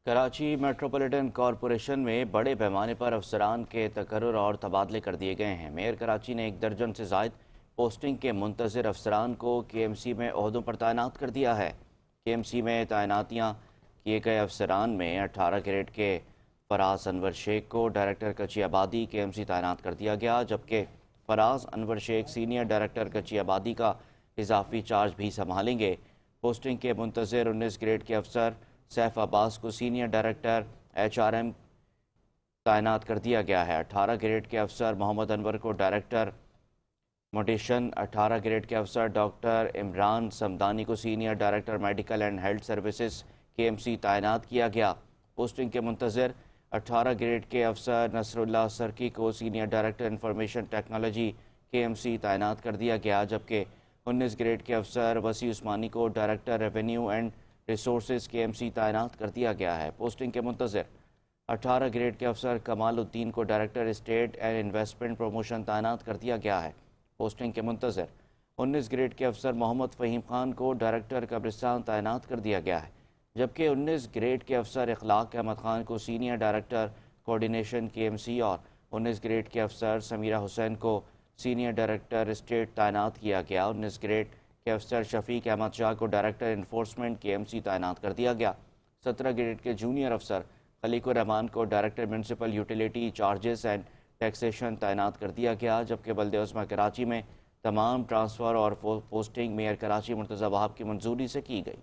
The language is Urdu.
کراچی میٹروپولیٹن کارپوریشن میں بڑے پیمانے پر افسران کے تقرر اور تبادلے کر دیے گئے ہیں۔ میئر کراچی نے 1 درجن سے زائد پوسٹنگ کے منتظر افسران کو کے ایم سی میں عہدوں پر تعینات کر دیا ہے۔ کے ایم سی میں تعیناتیاں کیے گئے افسران میں 18 گریڈ کے فراز انور شیخ کو ڈائریکٹر کچی آبادی کے ایم سی تعینات کر دیا گیا، جبکہ فراز انور شیخ سینئر ڈائریکٹر کچی آبادی کا اضافی چارج بھی سنبھالیں گے۔ پوسٹنگ کے منتظر 19 گریڈ کے افسر سیف عباس کو senior director H R M تعینات کر دیا گیا ہے۔ 18 گریڈ کے افسر محمد انور کو ڈائریکٹر موٹیشن، 18 گریڈ کے افسر ڈاکٹر عمران سمدانی کو senior director medical and health services کے ایم سی تعینات کیا گیا۔ پوسٹنگ کے منتظر 18 گریڈ کے افسر نصر اللہ سرکی کو سینئر ڈائریکٹر انفارمیشن ٹیکنالوجی کے ایم سی تعینات کر دیا گیا، جبکہ 19 گریڈ کے افسر وسیع عثمانی کو ڈائریکٹر ریونیو اینڈ ریسورسز کے ایم سی تعینات کر دیا گیا ہے۔ پوسٹنگ کے منتظر 18 گریڈ کے افسر کمال الدین کو director state and investment promotion تعینات کر دیا گیا ہے۔ پوسٹنگ کے منتظر 19 گریڈ کے افسر محمد فہیم خان کو ڈائریکٹر قبرستان تعینات کر دیا گیا ہے، جبکہ 19 گریڈ کے افسر اخلاق احمد خان کو سینئر ڈائریکٹر کوارڈینیشن کے ایم سی اور 19 گریڈ کے افسر سمیرہ حسین کو سینئر ڈائریکٹر اسٹیٹ تعینات کیا گیا۔ 19 گریڈ کے افسر شفیق احمد شاہ کو ڈائریکٹر انفورسمنٹ کے ایم سی تعینات کر دیا گیا۔ 17 گریڈ کے جونیئر افسر خلیق الرحمان کو director municipal utility charges and taxation تعینات کر دیا گیا، جبکہ بلدیہ عظمیٰ کراچی میں تمام ٹرانسفر اور پوسٹنگ میئر کراچی مرتضی وہاب کی منظوری سے کی گئی۔